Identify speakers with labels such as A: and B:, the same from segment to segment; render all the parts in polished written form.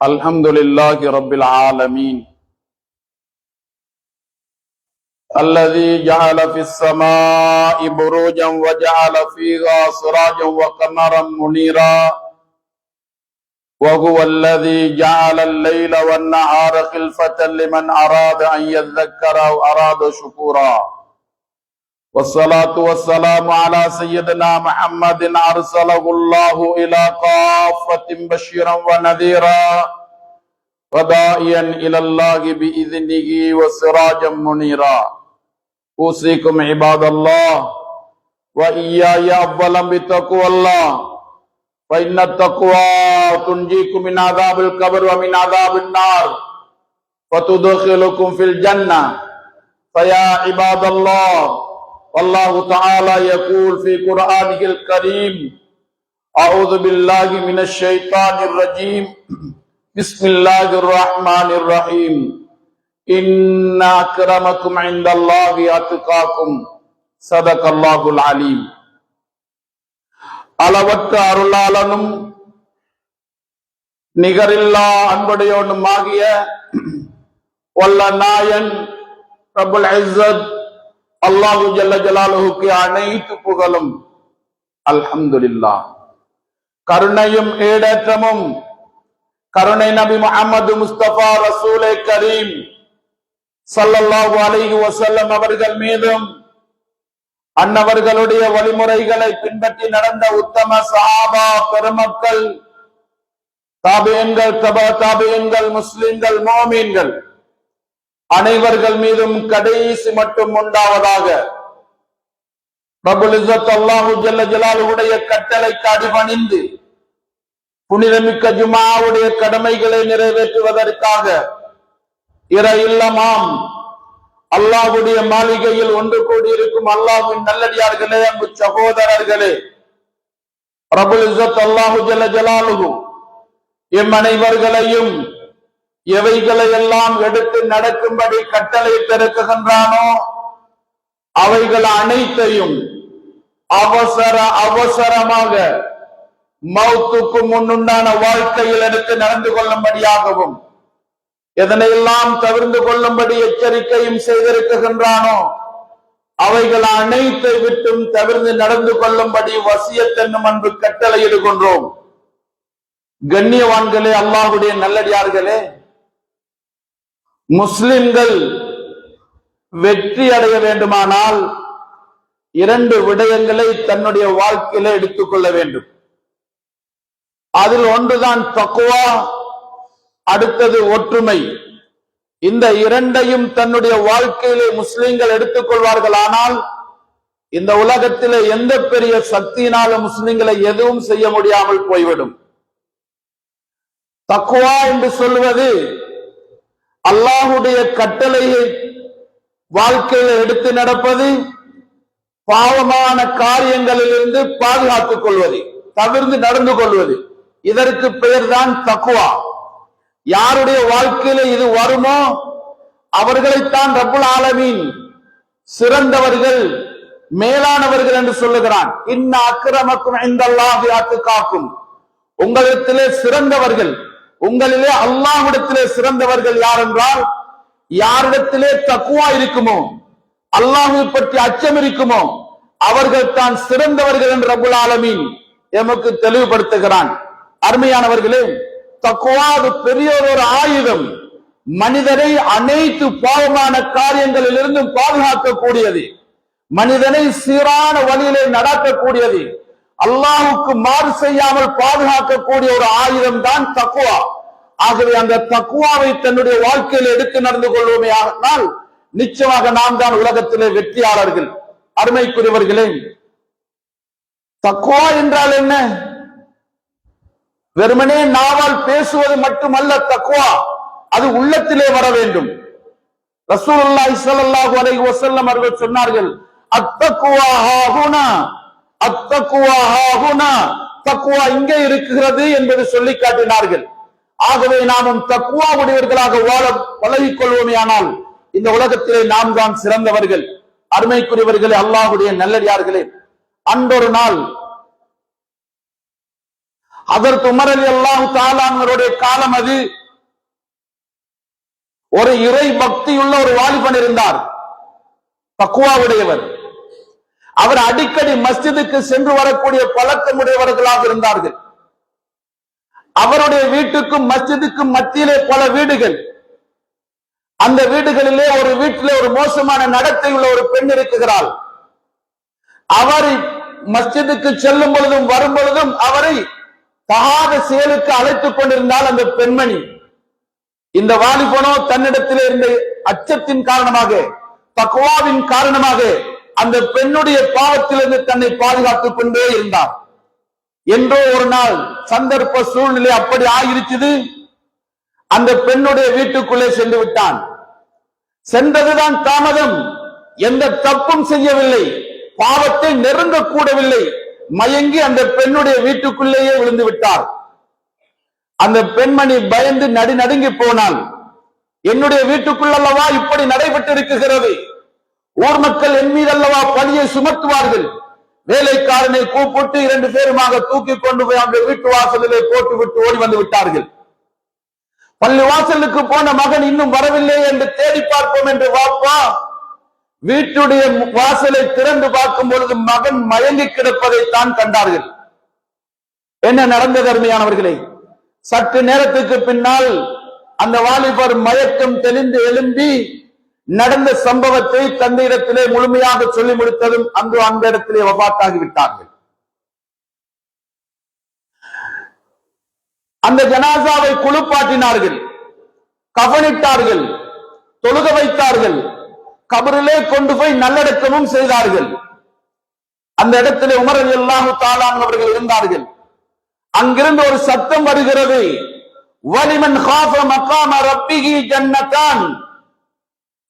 A: الحمد لله رب العالمين الذي جعل في السماء بروجا وجعل فيها سراجا وقمرا منيرا وهو الذي جعل الليل والنهار خلفة لمن أراد أن يذكر أو أراد شكورا والصلاة والسلام على سيدنا محمد أرسله الله إلى كافة بشيرا ونذيرا وداعيا إلى الله بإذنه وسراجا منيرا أوصيكم عباد الله وإياي أولا بتقوى الله فإن التقوى تنجيكم من عذاب القبر ومن عذاب النار وتدخلكم في الجنة فيا عباد الله والله تعالى يقول في قرآنه الكريم أعوذ بالله من الشيطان الرجيم بسم الله الرحمن الرحيم إن أكرمكم عند الله أتقاكم صدق الله العليم அளவற்ற அருளாளனும் நிகரில்லா அன்புடையோனுமாகிய வல்ல நாயன் ரப்புல் இஸ்ஸத் அல்லாஹு ஜல்ல ஜலாலுஹுக்கு அனைத்து புகழும் அல்ஹம்துலில்லாஹ். கருணையும் ஏடேற்றமும் கருணை நபி முஹம்மது முஸ்தபா ரசூலே கரீம் ஸல்லல்லாஹு அலைஹி வஸல்லம் அவர்கள் மீதும் அன்னவர்களுடைய வழிமுறைகளை பின்பற்றி நடந்த உத்தம சஹாபா பெருமக்கள், தாபியீன்கள், தபா தாபியீன்கள், முஸ்லிம்கள், முஃமின்கள் அனைவர்கள் மீதும் கடைசி மட்டும் உண்டாவதாக. ரப்புல் இஸ்ஸத் அல்லாஹு ஜல்ல ஜலாலுஹுடைய கட்டளைக்கு அடிபணிந்து புனிதமிக்க ஜும்ஆவுடைய கடமைகளை நிறைவேற்றுவதற்காக இற இல்லமாம் அல்லாஹ்வுடைய மாளிகையில் ஒன்று கூடியிருக்கும் அல்லாஹ்வின் நல்லடியார்களே, அன்பு சகோதரர்களே, ரப்புல் இஸ்ஸத் அல்லாஹு ஜல்ல ஜலாலுஹு எம் அனைவர்களையும் எவைகளை எல்லாம் எடுத்து நடக்கும்படி கட்டளை பிறக்குகின்றானோ அவைகள் அனைத்தையும் அவசரமாக மௌத்துக்கு முன்னுண்டான வாழ்க்கையில் எடுத்து நடந்து கொள்ளும்படியாகவும் எதனையெல்லாம் தவிர்த்து கொள்ளும்படி எச்சரிக்கையும் செய்திருக்கின்றானோ அவைகள் அனைத்தை விட்டும் தவிர்த்து நடந்து கொள்ளும்படி வசியத் என்னும் அன்பு கட்டளையிடுகின்றோம். கண்ணியவான்களே, அல்லாஹ்வுடைய நல்லடியார்களே, முஸ்லிம்கள் வெற்றி அடைய வேண்டுமானால் இரண்டு விடயங்களை தன்னுடைய வாழ்க்கையில எடுத்துக்கொள்ள வேண்டும். அதில் ஒன்றுதான் தக்வா, அடுத்தது ஒற்றுமை. இந்த இரண்டையும் தன்னுடைய வாழ்க்கையிலே முஸ்லிம்கள் எடுத்துக்கொள்வார்களானால் இந்த உலகத்திலே எந்த பெரிய சக்தியினாலும் முஸ்லிம்களை எதுவும் செய்ய முடியாமல் போய்விடும். தக்வா என்று சொல்வது அல்லாஹ்வுடைய கட்டளையை வாழ்க்கையில எடுத்து நடப்பது, பாவமான காரியங்களிலிருந்து பாதுகாத்துக் கொள்வது, தவிர்த்து நடந்து கொள்வது. இதற்கு பெயர் தான் தக்வா. யாருடைய வாழ்க்கையில இது வருமோ அவர்களைத்தான் ரப்புல் ஆலமீன் சிறந்தவர்கள், மேலானவர்கள் என்று சொல்லுகிறான். இன்ன அக்ரமக்கும் இந்தல்லாஹி அத்காக்கும், உங்களிடத்திலே சிறந்தவர்கள், உங்களிலே அல்லாஹ்விடத்திலே சிறந்தவர்கள் யார் என்றால் யாரிடத்திலே தக்வா இருக்குமோ, அல்லாஹ்வை பற்றி அச்சம் இருக்குமோ அவர்கள் தான் சிறந்தவர்கள் என்று ரப்புல் ஆலமீன் எமக்கு தெளிவுபடுத்துகிறான். அருமையானவர்களே, தக்வா அது பெரிய ஒரு ஆயுதம். மனிதனை அனைத்து பாவமான காரியங்களில் இருந்தும் பாதுகாக்கக்கூடியது, மனிதனை சீரான வழியிலே நடக்கக்கூடியது, அல்லாஹ்வுக்கு மாறு செய்யாமல் பாதுகாக்கக்கூடிய ஒரு ஆயுதம் தான் தக்வா. ஆகவே அந்த தக்வாவை தன்னுடைய வாழ்க்கையில் எடுத்து நடந்து கொள்வோமே ஆனால் நிச்சயமாக நாம் தான் உலகத்திலே வெற்றியாளர்கள். அருமைக்குரியவர்களே, தக்வா என்றால் என்ன? வெறுமனே நாவால் பேசுவது மட்டுமல்ல தக்வா, அது உள்ளத்திலே வர வேண்டும். ரசூலுல்லாஹி ஸல்லல்லாஹு அலைஹி வஸல்லம் அவர்கள் சொன்னார்கள், அத்தக்வா ஹாஹுனா, அத்தக்வா ஹாஹுனா, தக்வா இங்கே இருக்கிறது என்பது சொல்லி காட்டினார்கள். ஆகவே நாமும் தக்வா உடையவர்களாக வாழ பழகிக் கொள்வோமே, ஆனால் இந்த உலகத்திலே நாம் தான் சிறந்தவர்கள். அருமைக்குரியவர்களே, அல்லாஹ்வுடைய நல்லடியார்களே, அன்றொரு நாள் ஹஜ்ரத் உமர் ரலியல்லாஹு தஆலா அவர்களுடைய காலம் அது. ஒரு இறை பக்தியுள்ள ஒரு வாலிபன் இருந்தார், தக்வா உடையவர். அவர் அடிக்கடி மஸ்ஜிதுக்கு சென்று வரக்கூடிய பழக்கமுடையவர்களாக இருந்தார்கள். அவருடைய வீட்டுக்கும் மஸ்ஜிதுக்கும் மத்தியிலே பல வீடுகள். அந்த வீடுகளிலே ஒரு வீட்டிலே ஒரு மோசமான நடத்தை உள்ள ஒரு பெண் இருக்குகிறாள். அவர் மஸ்ஜிதுக்கு செல்லும் பொழுதும் வரும் பொழுதும் அவரை தகாத செயலுக்கு அழைத்துக் கொண்டிருந்தால் அந்த பெண்மணி, இந்த வாலிபனோ தன்னிடத்திலே இருந்த அச்சத்தின் காரணமாக, தக்வாவின் காரணமாக அந்த பெண்ணுடைய பாவத்திலிருந்து தன்னை பாதுகாத்துக் கொண்டே இருந்தார். என்றோ ஒரு நாள் சந்தர்ப்ப சூழ்நிலை அப்படி ஆகிருச்சுது. அந்த பெண்ணுடைய வீட்டுக்குள்ளே சென்று விட்டான். சென்றதுதான் தாமதம். எந்த தப்பும் செய்யவில்லை, பாவத்தை நெருங்க கூடவில்லை. மயங்கி அந்த பெண்ணுடைய வீட்டுக்குள்ளேயே விழுந்து விட்டார். அந்த பெண்மணி பயந்து நடுங்கி போனாள். என்னுடைய வீட்டுக்குள் அல்லவா இப்படி நடைபெற்று இருக்கிறது, ஊர் மக்கள் என் மீது அல்லவா பழியை சுமத்துவார்கள். வேலைக்காரனை கூப்பிட்டு 2 பேருமாக தூக்கி கொண்டு போய் அந்த வீட்டு வாசலிலே போட்டு விட்டு ஓடி வந்து விட்டார்கள். பள்ளி வாசலுக்கு போன மகன் இன்னும் வரவில்லை என்று தேடி பார்ப்போம் என்று வாப்பா வீட்டுடைய வாசலை திறந்து பார்க்கும் பொழுது மகன் மயங்கி கிடப்பதை தான் கண்டார்கள். என்ன நடந்தது அருமையானவர்களே? சற்று நேரத்துக்கு பின்னால் அந்த வாலிபர் மயக்கம் தெளிந்து எழும்பி நடந்த சம்பவத்தை தந்தையிடத்திலே முழுமையாக சொல்லி முடித்ததும் அந்த இடத்திலே வஃபாத்தாகி விட்டார்கள். அந்த ஜனாசாவை குளிப்பாட்டினார்கள், கஃனிட்டார்கள், தொழுக வைத்தார்கள், கபரிலே கொண்டு போய் நல்லடக்கமும் செய்தார்கள். அந்த இடத்திலே உமர் ரலியல்லாஹு தஆலா அவர்கள் இருந்தார்கள். அங்கிருந்து ஒரு சத்தம் வருகிறது, வலிமன் காஃப மகாம ரப்பிஹி ஜன்னதான்.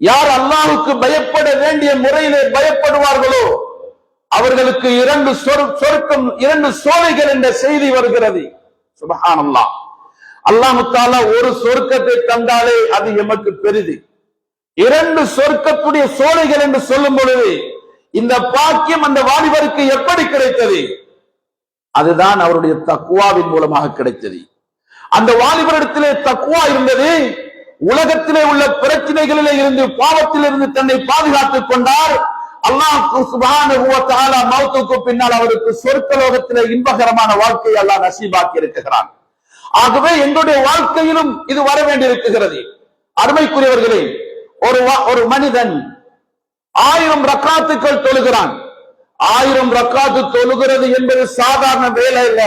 A: யார் அல்லாஹ்வுக்கு பயப்பட வேண்டிய முறையிலே பயப்படுவார்களோ அவர்களுக்கு 2 சொர்க்கம், 2 சோலைகள் என்ற செய்தி வருகிறது. சுப்ஹானல்லாஹ். அல்லாஹ் தஆலா ஒரு சொர்க்கத்தை தந்தாலே அது எமக்கு பெரிது. 2 சொர்க்கத்துடைய சோலைகள் என்று சொல்லும் பொழுது இந்த பாக்கியம் அந்த வாலிபருக்கு எப்படி கிடைத்தது? அதுதான் அவருடைய தக்வாவின் மூலமாக கிடைத்தது. அந்த வாலிபரிடத்திலே தக்வா இருந்தது. உலகத்திலே உள்ள பிரச்சனைகளிலே இருந்து, பாவத்திலிருந்து தன்னை பாதுகாத்துக் கொண்டார். அல்லாஹ் சுப்ஹானஹு வ தஆலா மௌத்துக்கு பின்னால் அவருக்கு சொர்க்கலோகத்திலே இன்பகரமான வாழ்க்கையை அல்லாஹ் நசீபாக்கி இருக்கிறான். ஆகவே எங்களுடைய வாழ்க்கையிலும் இது வர வேண்டியிருக்கிறது. அருமைக்குரியவர்களே, ஒரு மனிதன் 1000 ரக்காத்துக்கள் தொழுகிறான். 1000 ரக்காத்து தொழுகிறது என்பது சாதாரண வேலை அல்ல.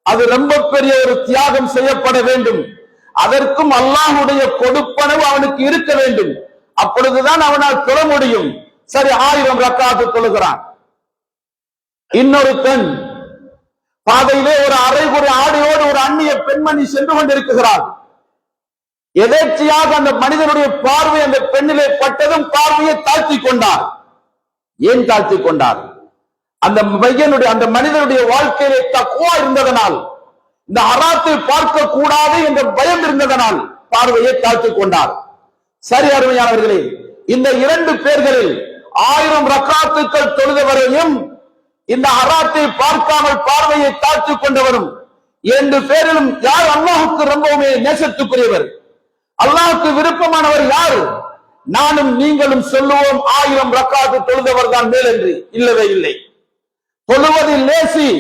A: அது ரொம்ப பெரிய ஒரு தியாகம் செய்யப்பட வேண்டும். அதற்கும் அல்லாஹ்வுடைய கொடுப்பனவு அவனுக்கு இருக்க வேண்டும். அப்பொழுதுதான் அவனால் தொழ முடியும். சரி, 1000 ரக்காத்து தொழுகிறான். இன்னொருத்தன் பாதையிலே ஒரு அரைகுறை ஆடையோடு ஒரு அந்நிய பெண்மணி சென்று கொண்டிருக்கிறார். எதேச்சையாக அந்த மனிதனுடைய பார்வை அந்த பெண்ணிலே பட்டதும் பார்வையை தாழ்த்தி கொண்டார். ஏன் தாழ்த்தி கொண்டார்? அந்த மனிதனுடைய வாழ்க்கையிலே தக்வா இருந்ததனால், இந்த ஹராத்தை பார்க்க கூடாது என்ற பயம் இருந்ததனால் பார்வையை தாழ்த்தி கொண்டார். சரி அருமையானவர்களே, இந்த 2 பேர்களில் 1000 ரக்காத்துக்கள் தொழுதவரையும் இந்த ஹராத்தை பார்க்காமல் பார்வையை தாழ்த்தி கொண்டவரும் 2 பேரிலும் யார் அல்லாஹ்வுக்கு ரொம்பவுமே நேசத்துக்குரியவர், அல்லாஹ்வுக்கு விருப்பமானவர் யார்? நானும் நீங்களும் சொல்லுவோம் 1000 ரக்காத்து தொழுதவர் தான் மேல் என்று. இல்லவே இல்லை. தொழுவது லேசி,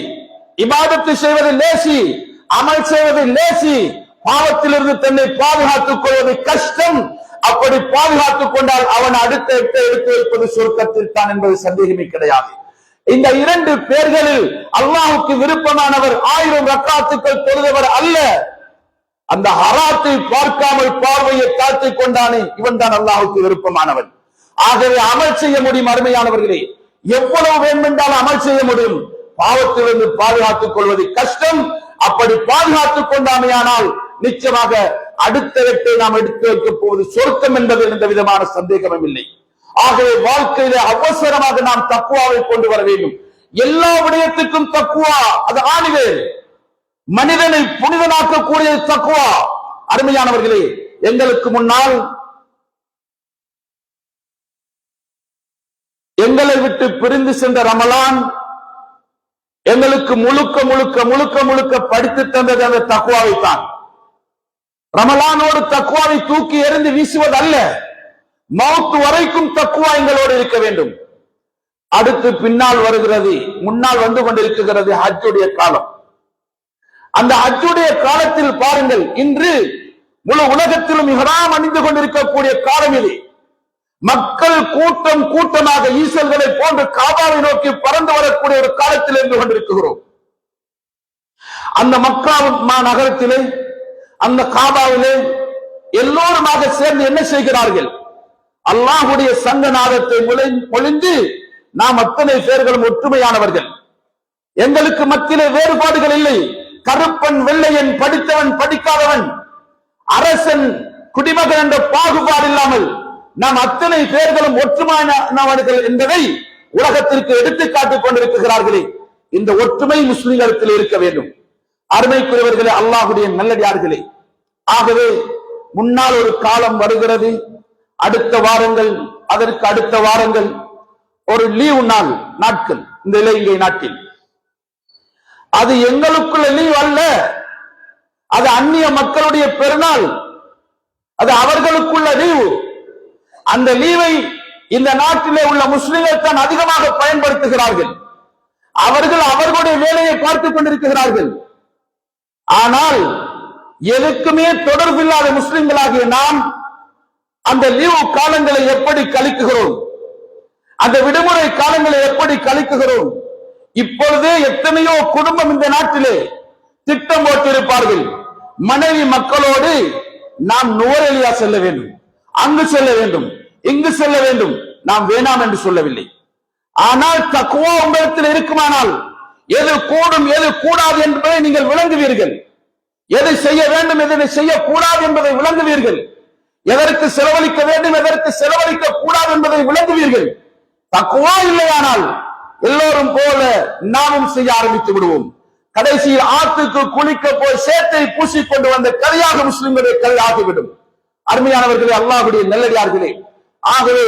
A: இபாதத்து செய்வது லேசி, அமல் செய்வது லேசி, பாவத்திலிருந்து தன்னை பாதுகாத்துக் கொள்வது கஷ்டம். அப்படி பாதுகாத்துக் கொண்டால் அவன் அடுத்த எடுத்து வைப்பது சொர்க்கத்தில் தான் என்பது சந்தேகமே கிடையாது. இந்த 2 பேர்களில் அல்லாஹ்வுக்கு விருப்பமானவர் 1000 ரக்காத்துக்கள் தொழுதவர் அல்ல. அந்த ஹராத்தை பார்க்காமல் பார்வையை தாழ்த்தி கொண்டானே, இவன் தான் அல்லாஹ்வுக்கு விருப்பமானவன். ஆகவே அமல் செய்ய முடியும். அருமையானவர்களே, எவ்வளவு வேண்டுமென்றால் அமல் செய்ய முடியும். பாவத்திலிருந்து பாதுகாத்துக் கொள்வது கஷ்டம். அப்படி பாதுகாத்துக் கொண்டாமையானால் நிச்சயமாக அடுத்த வெட்டை நாம் எடுத்து வைக்கப் போவது சொர்க்கம் என்பதில் எந்த விதமான சந்தேகமும் இல்லை. ஆகவே வாழ்க்கையில அவசரமாக நாம் தக்வாவை கொண்டு வர வேண்டும். எல்லா விடயத்துக்கும் தக்வா, அது ஆணிவேர். மனிதனை புனிதனாக்கக்கூடிய தக்வா. அருமையானவர்களே, எங்களுக்கு முன்னால் எங்களை விட்டு பிரிந்து சென்ற ரமலான் எங்களுக்கு முழுக்க முழுக்க முழுக்க முழுக்க படித்து தந்தது அந்த தக்வாவைத்தான். ரமலானோடு தக்வாவை தூக்கி எறிந்து வீசுவது அல்ல, மௌத் வரைக்கும் தக்வா எங்களோடு இருக்க வேண்டும். அடுத்து பின்னால் வருகிறது, முன்னால் வந்து கொண்டிருக்கிறது ஹஜ்ஜுடைய காலம். அந்த ஹஜ்ஜுடைய காலத்தில் பாருங்கள், இன்று முழு உலகத்திலும் இஹ்ராம் அணிந்து கொண்டிருக்கக்கூடிய காலம் இது. மக்கள் கூட்டம் கூட்டமாக ஈசல்களை போன்று காபாவை நோக்கி பறந்து வரக்கூடிய ஒரு காலத்தில் இருந்து கொண்டிருக்கிறோம். அந்த மக்கா நகரத்திலே, அந்த காபாவிலே எல்லோருமாக சேர்ந்து என்ன செய்கிறார்கள்? அல்லாஹ்வுடைய சங்கநாதத்தை பொழிந்து நாம் அத்தனை பேர்களும் ஒற்றுமையானவர்கள். எங்களுக்கு மத்தியிலே வேறுபாடுகள் இல்லை. கருப்பன் வெள்ளையன், படித்தவன் படிக்காதவன், அரசன் குடிமகன் என்ற பாகுபாடு இல்லாமல் நாம் அத்தனை பேர்களும் ஒற்றுமையானவர்கள் என்பதை உலகத்திற்கு எடுத்துக்காட்டிக் கொண்டிருக்கிறார்களே. இந்த ஒற்றுமை முஸ்லிம்களிடத்தில் இருக்க வேண்டும். அருமைக்குரியவர்களே, அல்லாஹ்வுடைய நல்லடியார்களே, ஆகவே முன்னால் ஒரு காலம் வருகிறது. அடுத்த வாரங்கள், அதற்கு அடுத்த வாரங்கள் ஒரு லீவு நாட்கள் இந்த இலங்கை நாட்டில். அது எங்களுக்குள்ள லீவ் அல்ல, அது அந்நிய மக்களுடைய பெருநாள், அது அவர்களுக்குள்ள லீவு. அந்த லீவை இந்த நாட்டிலே உள்ள முஸ்லிம்கள் தான் அதிகமாக பயன்படுத்துகிறார்கள். அவர்கள் அவர்களுடைய வேலையை பார்த்துக் கொண்டிருக்கிறார்கள். ஆனால் எதுக்குமே தொடர்பில்லாத முஸ்லிம்களாகிய நாம் அந்த லீவு காலங்களை எப்படி கழிக்குகிறோம்? அந்த விடுமுறை காலங்களை எப்படி கழிக்குகிறோம்? இப்பொழுதே எத்தனையோ குடும்பம் இந்த நாட்டிலே திட்டம் போட்டிருப்பார்கள். மனைவி மக்களோடு நாம் நுவரெலியா செல்ல வேண்டும், அங்கு செல்ல வேண்டும், இங்கு செல்ல வேண்டும். நாம் வேணாம் என்று சொல்லவில்லை. ஆனால் தக்வா உங்களிடத்தில் இருக்குமானால் எது கூடும் எது கூடாது என்பதை நீங்கள் விளங்குவீர்கள். எதை செய்ய வேண்டும் எதை செய்யக்கூடாது என்பதை விளங்குவீர்கள். எதற்கு செலவழிக்க வேண்டும் எதற்கு செலவழிக்க கூடாது என்பதை விளங்குவீர்கள். தக்வா இல்லையானால் எல்லோரும் போல நாமும் செய்ய ஆரம்பித்து விடுவோம். கடைசியில் ஆற்றுக்கு குளிக்க போய் சேற்றை பூசிக்கொண்டு வந்த கதையாக முஸ்லிம்களுடைய கதை ஆகிவிடும். அருமையானவர்களே, அல்லாஹ்வுடைய நல்லடியார்களே, ஆகவே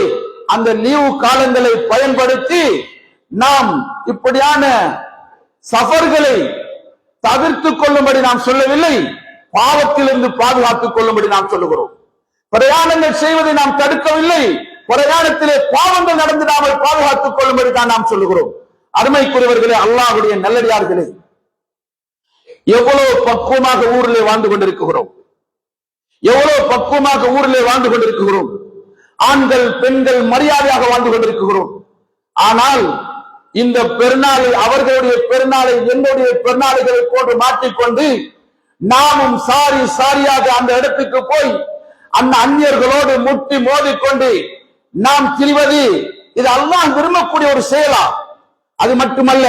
A: அந்த லீவு காலங்களை பயன்படுத்தி நாம் இப்படியான சஃபர்களை தவிர்த்துக் கொள்ளும்படி நாம் சொல்லவில்லை, பாவத்திலிருந்து பாதுகாத்துக் கொள்ளும்படி நாம் சொல்லுகிறோம். பிரயாணங்கள் செய்வதை நாம் தடுக்கவில்லை, பிரயாணத்திலே பாவங்கள் நடந்துடாமல் பாதுகாத்துக் கொள்ளும்படி தான் நாம் சொல்லுகிறோம். அருமைக்குரியவர்களே, அல்லாஹ்வுடைய நல்லடியார்களே, எவ்வளவு பக்குவமாக ஊரிலே வாழ்ந்து கொண்டிருக்கிறோம், எவ்வளவு பக்குவமாக ஊரிலே வாழ்ந்து கொண்டிருக்கிறோம். ஆண்கள் பெண்கள் மரியாதையாக வாழ்ந்து கொண்டிருக்கிறோம். ஆனால் இந்த பெருநாளை, அவர்களுடைய பெருநாளை என்னுடைய பெருநாளைகளை போன்று மாற்றிக்கொண்டு நாமும் சாரியாக அந்த இடத்துக்கு போய் அந்த அந்நியர்களோடு முட்டி மோதிக்கொண்டு நாம் திரிவது, இது அல்லாஹ் விரும்பக்கூடிய ஒரு செயலா? அது மட்டுமல்ல,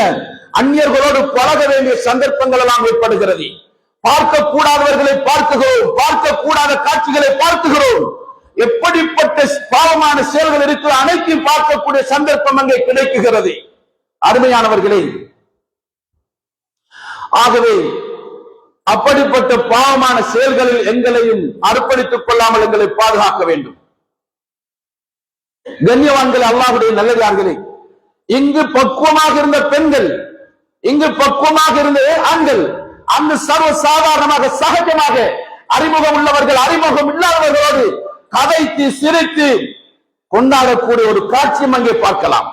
A: அந்நியர்களோடு பழக வேண்டிய சந்தர்ப்பங்கள் எல்லாம் ஏற்படுகிறது. பார்க்கக்கூடாதவர்களை பார்க்கிறோம், பார்க்கக்கூடாத காட்சிகளை பார்க்கிறோம். எப்படிப்பட்ட பாவமான செயல்கள் இருக்கிற அனைத்தையும் பார்க்கக்கூடிய சந்தர்ப்பம் அங்கே கிடைக்குகிறது. அருமையானவர்களே, ஆகவே அப்படிப்பட்ட பாவமான செயல்களில் எங்களையும் அர்ப்பணித்துக் கொள்ளாமல் எங்களை பாதுகாக்க வேண்டும். கண்ணியவான்கள், அல்லாஹ்வுடைய நல்லடியார்களே, இங்கு பக்குவமாக இருந்த பெண்கள், இங்கு பக்குவமாக இருந்த ஆண்கள், அந்த சர்வ சாதாரணமாக சகஜமாக அறிமுகம் உள்ளவர்கள் அறிமுகம் இல்லாதவர்களோடு கதைத்து சிரித்து கொண்டாடக்கூடிய ஒரு காட்சியும் அங்கே பார்க்கலாம்.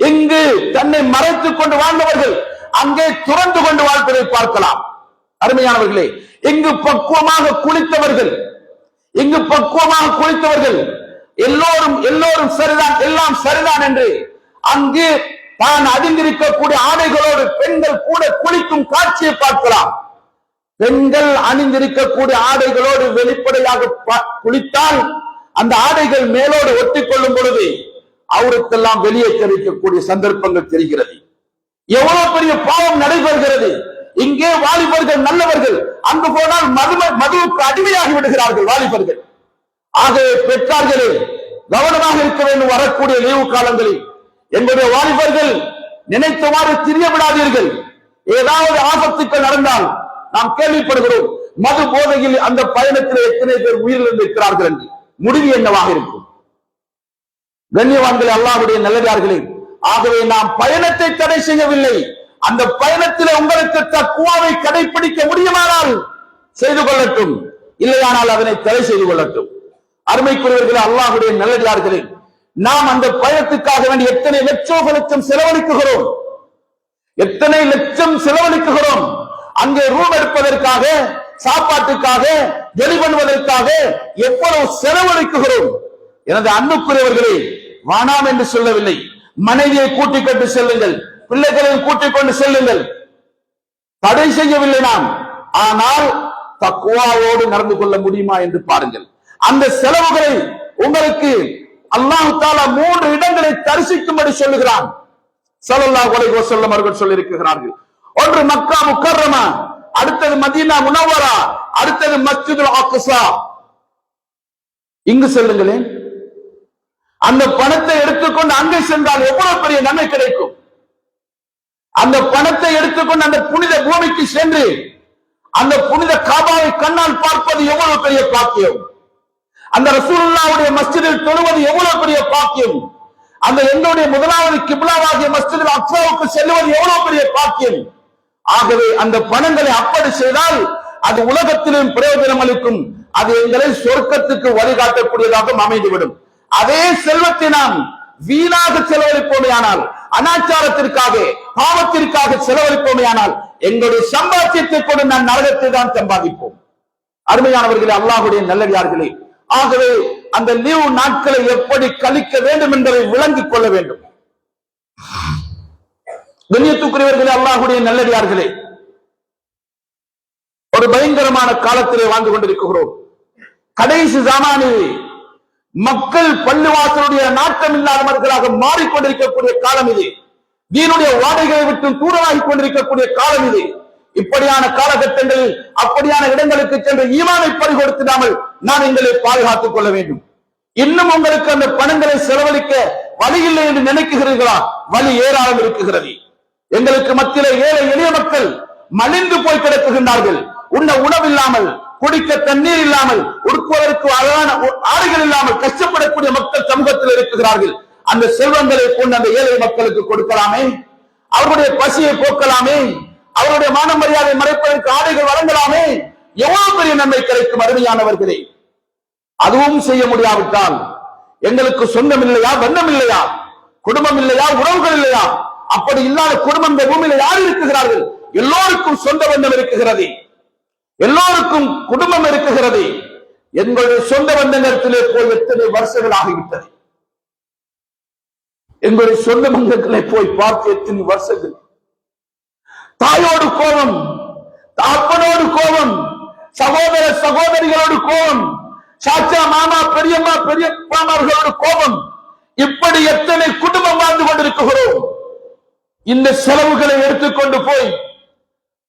A: இங்கு தன்னை மறைத்துக் கொண்டு வாழ்ந்தவர்கள் அங்கே துறந்து கொண்டு வாழ்வதை பார்க்கலாம். அருமையானவர்களே, இங்கு பக்குவமாக குளித்தவர்கள், இங்கு பக்குவமாக குளித்தவர்கள் எல்லோரும் சரிதான், எல்லாம் சரிதான் என்று அங்கு தான் அணிந்திருக்கக்கூடிய ஆடைகளோடு பெண்கள் கூட குளிக்கும் காட்சியை பார்க்கலாம். பெண்கள் அணிந்திருக்கக்கூடிய ஆடைகளோடு வெளிப்படையாக குளித்தால் அந்த ஆடைகள் மேலோடு ஒட்டிக் கொள்ளும் பொழுது அவருக்கெல்லாம் வெளியே தெரிவிக்கக்கூடிய சந்தர்ப்பங்கள் தெரிகிறது. எவ்வளவு பெரிய பாவம் நடைபெறுகிறது. இங்கே வாலிபர்கள் நல்லவர்கள், அங்கு போனால் மதுவுக்கு அடிமையாகி விடுகிறார்கள் வாலிபர்கள். ஆகவே பெற்றார்களே, கவனமாக இருக்க வேண்டும். வரக்கூடிய லீவு காலங்களில் எங்களுடைய வாலிபர்கள் நினைத்தவாறு திரிய விடாதீர்கள். ஏதாவது ஆபத்துக்கள் நடந்தால் நாம் கேள்விப்படுகிறோம் மது போதையில் அந்த பயணத்தில் எத்தனை பேர் உயிரிழந்திருக்கிறார்கள் என்று. முடிவு என்னவாக இருக்கும்? கண்ணியவான்களே, அல்லாஹ்வுடைய நல்லடியார்களே, ஆகவே நாம் பயணத்தை தடை செய்யவில்லை. அந்த பயணத்தில் உங்களுக்கு தக்வாவை கடைபிடிக்க முடியுமானால் செய்து கொள்ளட்டும், இல்லையானால் அதனை தடை செய்து கொள்ளட்டும். அருமைக்குரியவர்களே, அல்லாஹ்வுடைய நல்லடியார்களே, நாம் அந்த பயணத்துக்காக வேண்டி எத்தனை லட்சம் செலவழிக்குகிறோம், எத்தனை லட்சம் செலவழிக்குகிறோம். அங்கே ரூம் எடுப்பதற்காக, சாப்பாட்டுக்காக, வெளி பண்ணுவதற்காக எவ்வளவு செலவழிக்குகிறோம். எனது அன்புக்குரியவர்களே, வானாம் என்று சொல்லவில்லை. மனைவியை கூட்டிக் கொண்டு செல்லுங்கள், பிள்ளைகளையும் கூட்டிக் கொண்டு செல்லுங்கள், தடை செய்யவில்லை நாம். ஆனால் தக்வாவோடு நடந்து கொள்ள முடியுமா என்று பாருங்கள். அந்த செலவுகளை உங்களுக்கு அல்லாஹ் தஆலா 3 இடங்களை தரிசிக்கும்படி சொல்லுகிறான். ஸல்லல்லாஹு அலைஹி வஸல்லம் அவர்கள் சொல்லி இருக்கிறார்கள். ஒன்று மக்கா முக்கர்ரமா, அடுத்தது மதீனா முனவ்வரா, அடுத்தது மஸ்ஜிதுல் அக்ஸா. இங்கு செல்லுங்களேன். அந்த பணத்தை எடுத்துக்கொண்டு அங்கே சென்றால் எவ்வளவு பெரிய நன்மை கிடைக்கும். அந்த பணத்தை எடுத்துக்கொண்டு அந்த புனித பூமிக்கு சென்று அந்த புனித காபாவை கண்ணால் பார்ப்பது எவ்வளவு பெரிய பாக்கியம். அந்த ரசூலுல்லாஹ்வுடைய மஸ்ஜிதில் தொழுவது எவ்வளவு பெரிய பாக்கியம். அந்த எங்களுடைய முதலாவது கிப்லாவாகிய மஸ்ஜிதுல் அக்ஸாவுக்கு செல்வது எவ்வளவு பெரிய பாக்கியம். ஆகவே அந்த பணங்களை அப்படி செய்தால் அது உலகத்திலும் பிரயோஜனம் அளிக்கும். அது எங்களை சொர்க்கத்துக்கு வழிகாட்டக்கூடியதாக அமைந்துவிடும். அதே செல்வத்தை நாம் வீணாக செலவழிப்போமையானால், அனாச்சாரத்திற்காக, பாவத்திற்காக செலவழிப்போமையானால் எங்களுடைய சம்பாத்தியத்தை கொண்டு நாம் நரகத்தை தான் சம்பாதிப்போம். அருமையானவர்களே, அல்லாஹ்வுடைய நல்லடியார்களே, ஆகவே அந்த லீவு நாட்களை எப்படி கழிக்க வேண்டும் என்பதை விளங்கிக் கொள்ள வேண்டும். கண்ணியத்துக்குரியவர்களே, அல்லாஹ்வுடைய நல்லடியார்களே, ஒரு பயங்கரமான காலத்திலே வாழ்ந்து கொண்டிருக்கிறோம். கடைசி ஜமானில் மக்கள் பள்ளிவாசலுடைய நாட்டம் இல்லாதவர்களாக மாறிக்கொண்டிருக்கக்கூடிய காலம் இது. தீனுடைய வாடைகளை விட்டு தூரமாகிக் கொண்டிருக்கக்கூடிய காலம் இது. இப்படியான காலகட்டங்களில் அப்படியான இடங்களுக்கு சென்று ஈமானை பறிகொடுத்திடாமல் நாம் எங்களை பாதுகாத்துக் கொள்ள வேண்டும். இன்னும் உங்களுக்கு அந்த பணங்களை செலவழிக்க வழி இல்லை என்று நினைக்கிறீர்களா? வழி ஏராளம் இருக்குகிறது. எங்களுக்கு மத்தியிலே ஏழை எளிய மக்கள் மலிந்து போய் கிடக்குகின்றார்கள். உண்ண உணவில்லாமல், குடிக்க தண்ணீர் இல்லாமல், உடுக்குவதற்கு அழகான ஆடைகள் இல்லாமல் கஷ்டப்படக்கூடிய மக்கள் சமூகத்தில் இருக்கிறார்கள். அந்த செல்வங்களை கொண்டு அந்த ஏழை மக்களுக்கு கொடுக்கலாமே, அவருடைய பசியை போக்கலாமே, அவருடைய மான மரியாதை மறைப்பதற்கு ஆடைகள் வழங்கலாமே. எவ்வளவு பெரிய நன்மை கிடைக்கும் அருமையானவர்களே. அதுவும் செய்ய முடியாவிட்டால் எங்களுக்கு சொந்தம் இல்லையா, பந்தம் இல்லையா, குடும்பம் இல்லையா, உறவுகள் இல்லையா? அப்படி இல்லாத குடும்பம் இந்த பூமியில யார் இருக்கிறார்கள்? எல்லோருக்கும் சொந்த பந்தம் இருக்கிறது, எல்லோருக்கும் குடும்பம் இருக்கிறது. எங்களுடைய சொந்த பந்தங்களிலே போய் எத்தனை வருஷங்கள் ஆகிவிட்டது. எங்களுடைய சொந்த பந்தங்களை போய் பார்த்து எத்தனை வருஷங்கள். தாயோடு கோபம், அப்பனோடு கோபம், சகோதர சகோதரிகளோடு கோபம், சாச்சா மாமா பெரியம்மா பெரியப்பாமார்களோடு கோபம். இப்படி எத்தனை குடும்பம் வாழ்ந்து கொண்டிருக்கிறோம். இந்த செலவுகளை எடுத்துக்கொண்டு போய்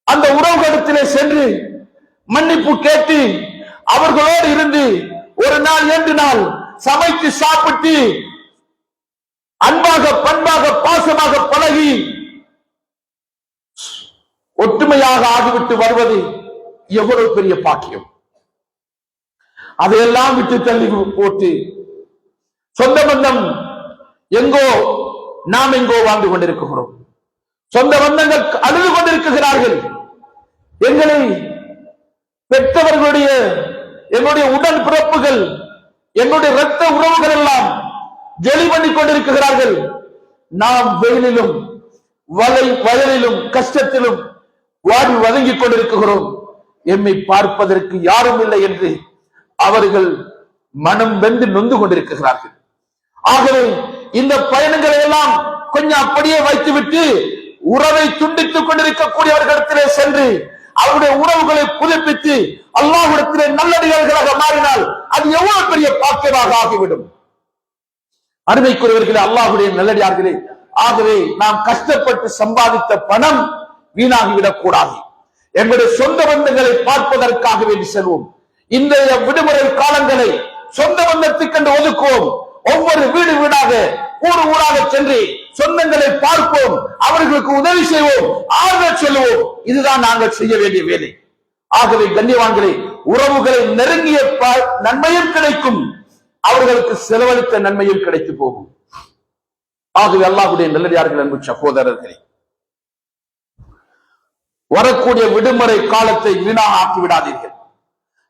A: அந்த உறவுகளிடத்திலே சென்று மன்னிப்பு கேட்டு அவர்களோடு இருந்து ஒரு நாள் 2 நாள் சமைத்து சாப்பிட்டு அன்பாக பண்பாக பாசமாக பழகி ஒற்றுமையாக ஆகிவிட்டு வருவது எவ்வளவு பெரிய பாக்கியம். அதையெல்லாம் விட்டு தள்ளி போட்டு சொந்த பந்தம் எங்கோ, நாம் எங்கோ வாழ்ந்து கொண்டிருக்கிறோம். சொந்த பந்தங்கள் அழுது கொண்டிருக்கிறார்கள். எங்களை பெற்றவர்களுடைய, எங்களுடைய உடல் பிறப்புகள், எங்களுடைய இரத்த உறவுகள் எல்லாம் ஜொலி பண்ணி கொண்டிருக்கிறார்கள். நாம் வெயிலிலும் வயலிலும் கஷ்டத்திலும் வாடி வதங்கிக் கொண்டிருக்கிறோம். எம்மை பார்ப்பதற்கு யாரும் இல்லை என்று அவர்கள் மனம் வெந்து நொந்து கொண்டிருக்கிறார்கள். ஆகவே இந்த பயணங்களை எல்லாம் கொஞ்சம் அப்படியே வைத்துவிட்டு உறவை துண்டித்துக் கொண்டிருக்கக்கூடியவர்களிடத்திலே சென்று அவருடைய உறவுகளை புதுப்பித்து அல்லாஹ்விடத்திலே நல்லடியார்களாக மாறினால் அது எவ்வளவு பெரிய பாக்கியமாக ஆகிவிடும். அருமைக்குரியவர்களே, அல்லாஹ்வுடைய நல்லடியார்களே, ஆகவே நாம் கஷ்டப்பட்டு சம்பாதித்த பணம் வீணாகிவிடக் கூடாது. எங்களுடைய சொந்த பந்தங்களை பார்ப்பதற்காக வேண்டி செல்வோம். இந்த விடுமுறை காலங்களை சொந்த பந்தத்துக்கென்று ஒதுக்குவோம். ஒவ்வொரு வீடு வீடாக, ஊர் ஊராக சென்று சொந்தங்களை பார்ப்போம், அவர்களுக்கு உதவி செய்வோம், ஆறுதல் சொல்லுவோம். இதுதான் நாங்கள் செய்ய வேண்டிய வேலை. ஆகவே கண்ணியவான்களே, உறவுகளை நெருங்கிய நன்மையும் கிடைக்கும், அவர்களுக்கு செலவழித்த நன்மையும் கிடைத்து போகும். ஆகவே அல்லாஹ்வுடைய நல்லடியார்கள், அன்பு சகோதரர்களே, வரக்கூடிய விடுமுறை காலத்தை வீணாக ஆக்கி விடாதீர்கள்.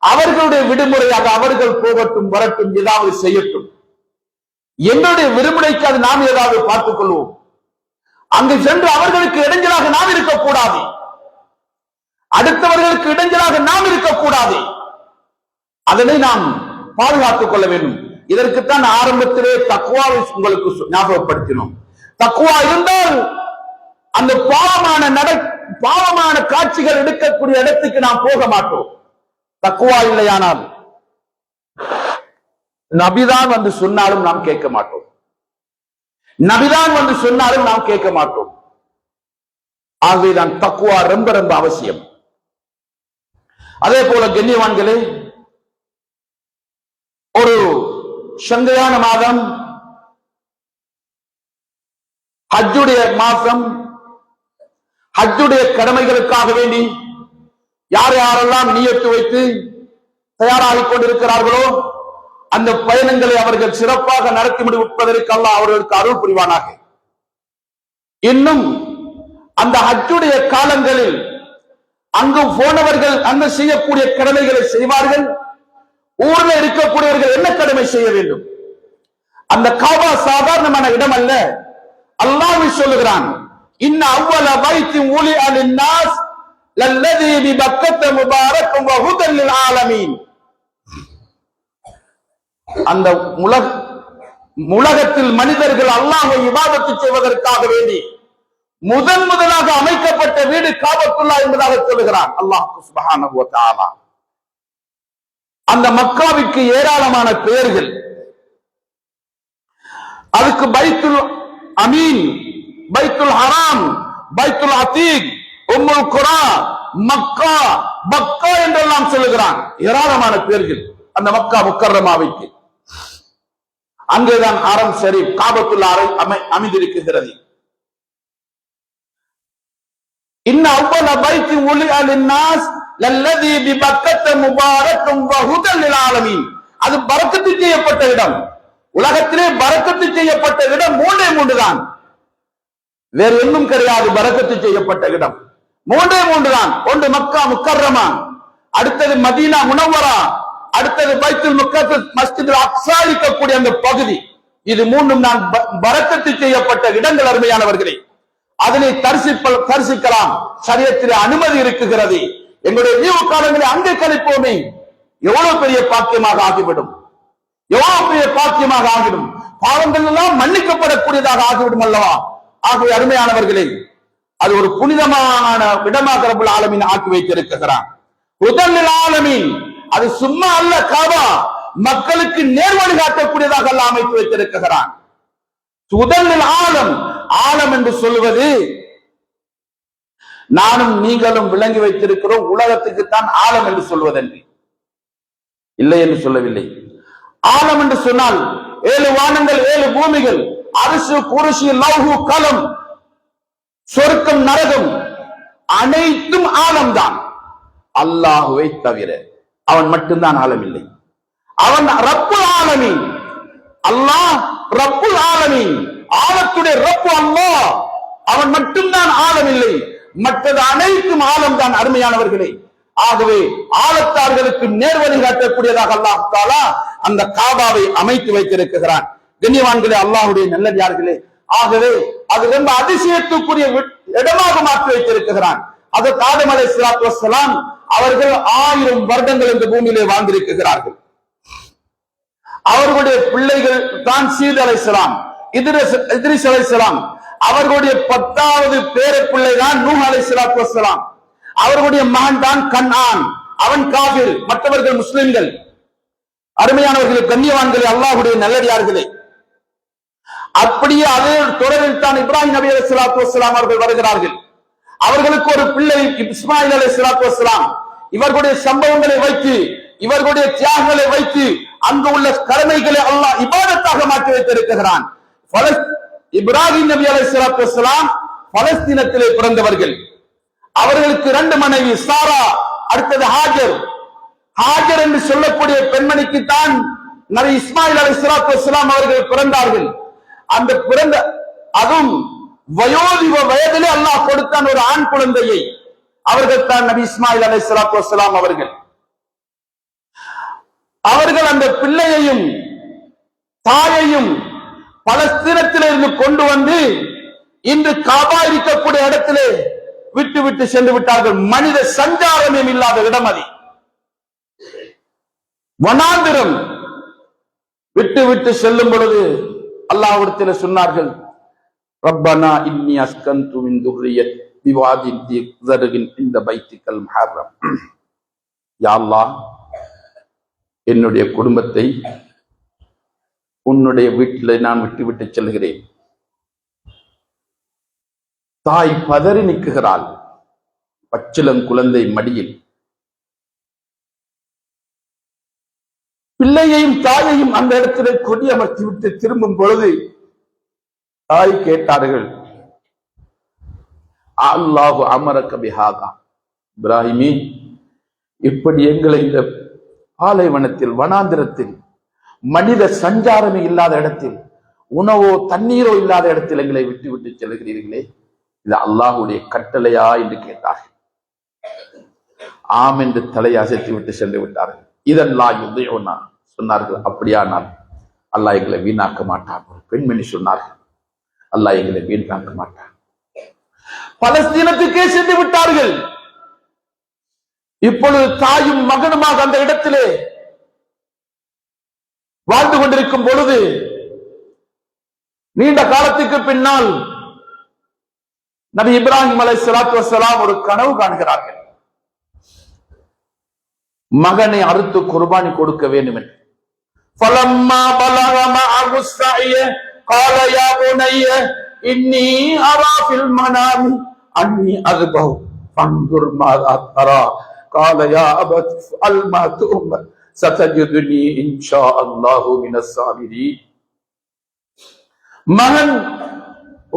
A: அவர்களுடைய விடுமுறையாக அவர்கள் போகட்டும், வரட்டும், ஏதாவது செய்யட்டும். என்னுடைய விடுமுறைக்கு அது நாம் ஏதாவது பார்த்துக் கொள்வோம். அங்கு சென்று அவர்களுக்கு இடைஞ்சலாக நாம் இருக்கக்கூடாது, அடுத்தவர்களுக்கு இடைஞ்சலாக நாம் இருக்கக்கூடாது. அதனை நாம் பாதுகாத்துக் கொள்ள வேண்டும். இதற்குத்தான் ஆரம்பத்திலே தக்வாவை உங்களுக்கு ஞாபகப்படுத்தினோம். தக்வா இருந்தால் அந்த பாவமான காட்சிகள் எடுக்கக்கூடிய இடத்துக்கு நாம் போக மாட்டோம். தக்வா இல்லையானால் நபிதான் வந்து சொன்னாலும் நாம் கேட்க மாட்டோம், நபிதான் வந்து சொன்னாலும் நாம் கேட்க மாட்டோம். ஆகவேதான் தக்வா ரொம்ப ரொம்ப அவசியம். அதே போல கண்ணியவான்களே, ஒரு சங்கையான மாதம், ஹஜ்ஜுடைய மாசம், ஹஜ்ஜுடைய கடமைகளுக்காக வேண்டி யார் யாரெல்லாம் நியத்து வைத்து தயாராகிக் கொண்டிருக்கிறார்களோ அந்த பயணங்களை அவர்கள் சிறப்பாக நடத்தி முடிப்பதற்கு அல்லாஹ் அவர்களுக்கு அருள் புரிவானாக. இன்னும் அந்த ஹஜ்ஜுடைய காலங்களில் அங்கு போனவர்கள் அங்கு செய்யக்கூடிய கடமைகளை செய்வார்கள். ஊரில் இருக்கக்கூடியவர்கள் என்ன கடமை செய்ய வேண்டும்? அந்த காபா சாதாரணமான இடம் அல்ல. அல்லாஹ் சொல்லுகிறான், இன்ன அவ்வல பைத்தின் உலிஅ லின்னாஸ் லல்லதி பிபக்கத முபாரக்கும் வ ஹுதல் லில் ஆலமீன். அந்த உலகத்தில் மனிதர்கள் அல்லாஹ்வை இபாதத்து செய்வதற்காக வேண்டி முதலாக அமைக்கப்பட்ட வீடு காபத்துல்லாஹ் என்பதாக சொல்லுகிறான் அல்லாஹ் சுப்ஹானஹு வ தஆலா. அந்த மக்காவிற்கு ஏராளமான பெயர்கள். அதுக்கு பைத்துல் அமீன், பைத்துல் ஹராம், பைத்துல் அதீக், உம்முல் குரா, மக்கா, பக்கா என்றெல்லாம் சொல்லுகிறான். ஏராளமான பெயர்கள் அந்த மக்கா முக்கர்ரமாவிற்கு. அங்கேதான் ஹரம் ஷரீப் காபத்துல்லாஹ் அமைந்திருக்கிறது. இன்ன அவ்வல பைத்தின் உலிஅ லின்னாஸ் லல்லதி பிபக்கத முபாரக்கும் வ ஹுதல் லில் ஆலமீன். அது பரக்கத்து செய்யப்பட்ட இடம். உலகத்திலே பரக்கத்து செய்யப்பட்ட இடம் மூன்று தான், வேறு ஒன்றும் கிடையாது. பரக்கத்து செய்யப்பட்ட இடம் மூன்று தான். ஒன்று மக்கா முக்கர்ரமா, அடுத்தது மதீனா முனவ்வரா, அடுத்தது பைத்துல் முக்கத்தஸ் மஸ்ஜிதுல் அக்ஸா இருக்கக்கூடிய அந்த பகுதி. இது மூன்றும் தான் பரக்கத்து செய்யப்பட்ட இடங்கள். அருமையானவர்களே, அதனை தரிசிக்கலாம், சரியத்திலே அனுமதி இருக்குகிறது. எங்களுடைய லீவு காலங்களை அங்கே கழிப்போமே, எவ்வளவு பெரிய பாக்கியமாக ஆகிவிடும், எவ்வளவு பெரிய பாக்கியமாக ஆகிடும். பாவங்கள் எல்லாம் மன்னிக்கப்படக்கூடியதாக ஆகிவிடும் அல்லவா? ஆகவே அருமையானவர்களே, அது ஒரு புனிதமான இடமாக ரப்பல் ஆலமீன் ஆக்கி வைத்திருக்கிறான். ஹுதல் லில் ஆலமீன், அது சும்மா அல்ல, காபா மக்களுக்கு நேர்வழி காட்டக்கூடியதாக அல்லாஹ் அமைத்து வைத்திருக்கிறான். ஹுதல் லில் ஆலம், ஆலம் என்று சொல்லுவது நானும் நீங்களும் விளங்கி வைத்திருக்கிறோம் உலகத்துக்குத்தான் ஆலம் என்று சொல்வதன்றி இல்லை என்று சொல்லவில்லை. ஆலம் என்று சொன்னால் 7 வானங்கள் 7 பூமிகள், அரசு குருசி லௌஹு கலம், சொர்க்கம் நரகம் அனைத்தும் ஆலம்தான். அல்லாஹுவை தவிர அவன் மட்டும்தான் ஆலம் இல்லை. அவன் ரப்புல் ஆலமீன். அல்லாஹ் ரப்புல் ஆலமீன், ஆலத்துடைய ரப்பு அல்லாஹ். அவன் மட்டும்தான் ஆலம் இல்லை, மற்றது அனைத்தும் ஆலம் தான். அருமையானவர்களே, ஆகவே ஆலத்தார்களுக்கு நேர்வழி காட்டக்கூடியதாக அல்லாஹ் தஆலா அந்த காபாவை அமைத்து வைத்திருக்கிறான். கண்ணியவான்களே, அல்லாஹ்வுடைய நல்லடியார்களே, ஆகவே அது ரொம்ப அதிசயத்துக்குரிய இடமாக மாற்றி வைத்திருக்கிறான். அதற்கு ஆதம் அலைஹிஸ்ஸலாத்து வஸ்ஸலாம் அவர்கள் 1000 வருடங்கள் இந்த பூமியிலே வாழ்ந்திருக்கிறார்கள். அவர்களுடைய பிள்ளைகள் தான் சீத் அலைஹிஸ்ஸலாம், இத்ரிஸ் அலைஹிஸ்ஸலாம். அவர்களுடைய 10வது பேர பிள்ளை தான் நூஹ் அலைஹிஸ்ஸலாத்து வஸ்ஸலாம். அவர்களுடைய மகன் தான் கன்ஆன், அவன் காபிர், மற்றவர்கள் முஸ்லிம்கள். அருமையானவர்களே, கண்ணியவான்களே, அல்லாஹ்வுடைய நல்லடியார்களே, அப்படியே அதே தொடரில் தான் இப்ராஹிம் நபி அலைஹிஸ்ஸலாத்து வஸ்ஸலாம் அவர்கள் வருகிறார்கள். அவர்களுக்கு ஒரு பிள்ளை இஸ்மாயில் அலைஹிஸ்ஸலாத்து வஸ்ஸலாம். இவர்களுடைய சம்பவங்களை வைத்து, இவர்களுடைய தியாகங்களை வைத்து அங்கு உள்ள கடமைகளை அல்லாஹ் இபாதத்தாக மாற்றி வைத்திருக்கிறான். இப்ராஹிம் நபி அலைஹிஸ்ஸலாத்து வஸ்ஸலாம் பலஸ்தீனத்திலே பிறந்தவர்கள். அவர்களுக்கு 2 மனைவி, சாரா, அடுத்தது ஹாஜர். ஹாஜர் என்று சொல்லக்கூடிய பெண்மணிக்கு தான் நபி இஸ்மாயில் அலைஹிஸ்ஸலாத்து வஸ்ஸலாம் அவர்கள் பிறந்தார்கள். அந்த பிறந்த அதுவும் வயோதிப வயதிலே அல்லாஹ் கொடுத்தான் ஒரு ஆண் குழந்தையை. அவர்கள் தான் நபி இஸ்மாயில் அலைஹிஸ்ஸலாத்து வஸ்ஸலாம் அவர்கள். அவர்கள் அந்த பிள்ளையையும் தாயையும் பலஸ்தீனத்திலிருந்து கொண்டு வந்து இன்று காபா இருக்கக்கூடிய இடத்திலே விட்டு விட்டு சென்று விட்டார்கள். மனித சஞ்சாரமே இல்லாத இடம் அது, வனாந்திரம். விட்டு விட்டு செல்லும் பொழுது அல்லாஹ்விடத்தில் சொன்னார்கள், ரப்பனா இன்னி அஸ்கன்து மின் துர்ரியத் பிவாதின் தி ஸர்கின் இந்த பைத்திக்கல் முஹர்ரம். யா அல்லாஹ், என்னுடைய குடும்பத்தை உன்னுடைய வீட்டில் நான் விட்டு செல்கிறேன். தாய் பதறி நிற்குகிறாள், பச்சிளம் குழந்தை மடியில். பிள்ளையையும் தாயையும் அந்த இடத்திலே கொடியமர்த்தி விட்டு திரும்பும் பொழுது தாய் கேட்டார்கள், அல்லாஹு அமரக பிஹாதா, இப்ராஹிமே, இப்படி எங்களை இந்த பாலைவனத்தில் வனாந்திரத்தில் மனித சஞ்சாரமே இல்லாத இடத்தில், உணவோ தண்ணீரோ இல்லாத இடத்தில் எங்களை விட்டு விட்டு செல்கிறீர்களே, இது அல்லாஹுடைய கட்டளையா என்று கேட்டார்கள். ஆம் என்று தலையை அசைத்து விட்டு சென்று விட்டார்கள். இதெல்லாம் யுதையோனா சொன்னார்கள், அப்படியானால் அல்லாஹ் எங்களை வீணாக்க மாட்டான். ஒரு பெண்மணி சொன்னார்கள், அல்லாஹ் எங்களை வீணாக்க மாட்டான். பலஸ்தீனத்துக்கே சென்று விட்டார்கள். இப்பொழுது தாயும் மகனுமாக அந்த இடத்திலே வாழ்ந்து கொண்டிருக்கும் பொழுது நீண்ட காலத்துக்கு பின்னால் நபி இப்ராஹிம் அலைஹிஸ்ஸலாத்து வஸ்ஸலாம் ஒரு கனவு காண்கிறார்கள். மகனை அறுத்து குர்பானி கொடுக்க வேண்டும் என்று. ஃபலம்மா பலக மஅஹு ஸஅய قال يا بني إني أرى في المنام أني أذبح فانظر ماذا ترى قال يا أبت افعل ما تؤمر ستجدني إن شاء الله من الصابرين. மகன்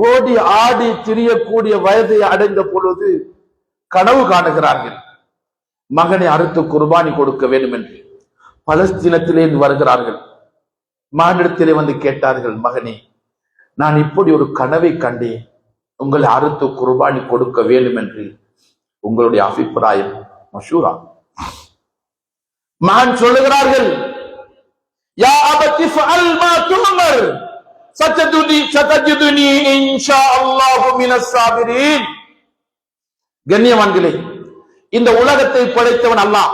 A: ஓடி ஆடி திரியக்கூடிய வயதை அடைந்த பொழுது கனவு காணுகிறார்கள். மகனை அறுத்து குர்பானி கொடுக்க வேண்டும் என்று. பலஸ்தீனத்திலே வருகிறார்கள். மகனிடத்திலே வந்து கேட்டார்கள், மகனே, நான் இப்படி ஒரு கனவை கண்டேன், உங்களை அறுத்து குர்பானி கொடுக்க வேண்டும் என்று உங்களுடைய அபிப்பிராயம் மஷூரா? மகன் சொல்லுகிறார்கள், யா அபதி ஃபஅல் மா துமர் சதஜுதுனி இன்ஷாஅல்லாஹு மினஸ் சாபிரீன். கண்ணியவான்களே, இந்த உலகத்தை படைத்தவன் அல்லாஹ்,